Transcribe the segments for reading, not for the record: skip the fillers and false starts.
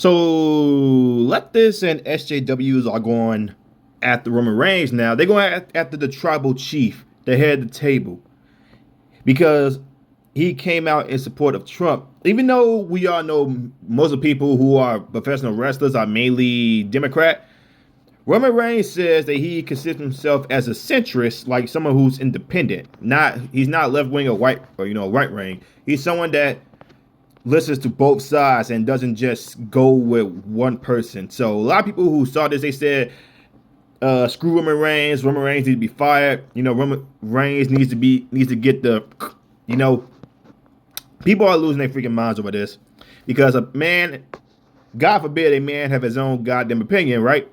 So leftists and SJWs are going after Roman Reigns now. They're going after the tribal chief, the head of the table, because he came out in support of Trump. Even though we all know most of the people who are professional wrestlers are mainly Democrat, Roman Reigns says that he considers himself as a centrist, like someone who's independent. He's not left wing or right wing. He's someone that listens to both sides and doesn't just go with one person. So a lot of people who saw this, they said, screw Roman Reigns. Roman Reigns needs to be fired. Roman Reigns needs to get the, people are losing their freaking minds over this because a man, God forbid, a man have his own goddamn opinion, right?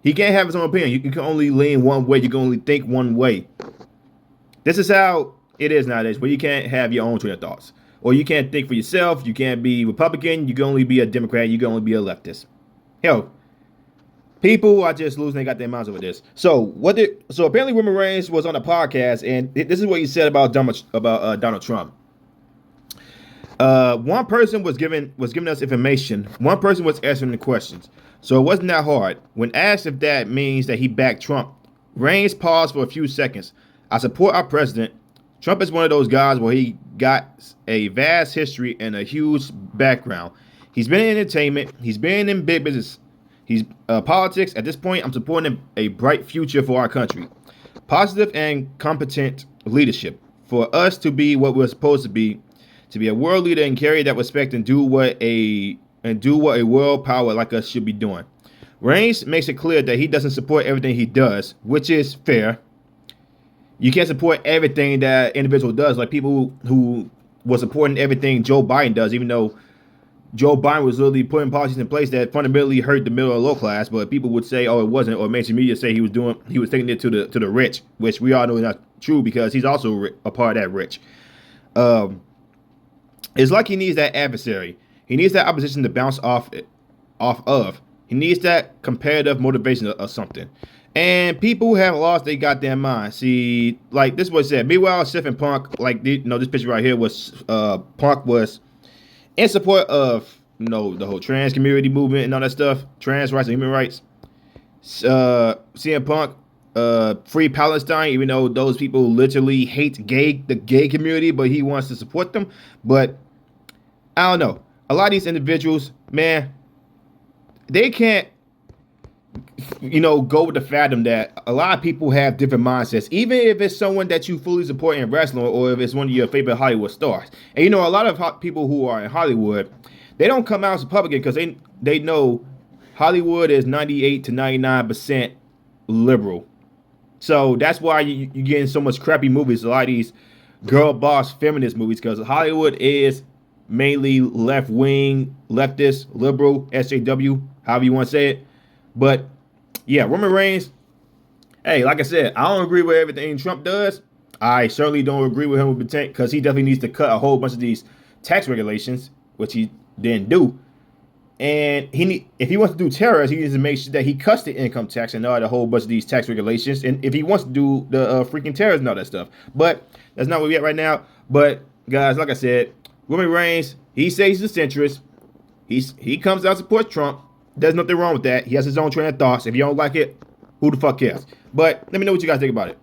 He can't have his own opinion. You can only lean one way. You can only think one way. This is how it is nowadays, where you can't have your own train of thoughts. Or you can't think for yourself. You can't be Republican. You can only be a Democrat. You can only be a leftist. Hell, people are just losing their minds over this. So apparently Roman Reigns was on a podcast, and this is what he said about Donald Trump. One person was giving us information. One person was answering the questions. So it wasn't that hard. When asked if that means that he backed Trump, Reigns paused for a few seconds. I support our president. Trump is one of those guys where he got a vast history and a huge background. He's been in entertainment. He's been in big business. He's politics. At this point, I'm supporting a bright future for our country. Positive and competent leadership. For us to be what we're supposed to be a world leader and carry that respect and do what a world power like us should be doing. Reigns makes it clear that he doesn't support everything he does, which is fair. You can't support everything that individual does, like people who were supporting everything Joe Biden does, even though Joe Biden was literally putting policies in place that fundamentally hurt the middle and low class. But people would say, "Oh, it wasn't," or mainstream media say he was taking it to the rich, which we all know is not true because he's also a part of that rich. It's like he needs that adversary. He needs that opposition to bounce off of. He needs that competitive motivation or something. And people have lost their goddamn mind. See, like this was said. Meanwhile, Seth and Punk, like this picture right here was Punk was in support of the whole trans community movement and all that stuff, trans rights and human rights. CM Punk, free Palestine, even though those people literally hate the gay community, but he wants to support them. But I don't know. A lot of these individuals, man, they can't go with the fathom that a lot of people have different mindsets, even if it's someone that you fully support in wrestling or if it's one of your favorite Hollywood stars. And a lot of people who are in Hollywood, they don't come out as Republican because they know Hollywood is 98 to 99% liberal. So that's why you're getting so much crappy movies, a lot of these girl boss feminist movies, because Hollywood is mainly left wing, leftist, liberal, SJW, however you want to say it. But yeah, Roman Reigns, hey, like I said, I don't agree with everything Trump does. I certainly don't agree with him because he definitely needs to cut a whole bunch of these tax regulations, which he didn't do. And if he wants to do terrorists, he needs to make sure that he cuts the income tax and a whole bunch of these tax regulations. And if he wants to do the freaking terrorists and all that stuff. But that's not where we're at right now. But guys, like I said, Roman Reigns, he says he's a centrist. He comes out and supports Trump. There's nothing wrong with that. He has his own train of thoughts. If you don't like it, who the fuck cares? But let me know what you guys think about it.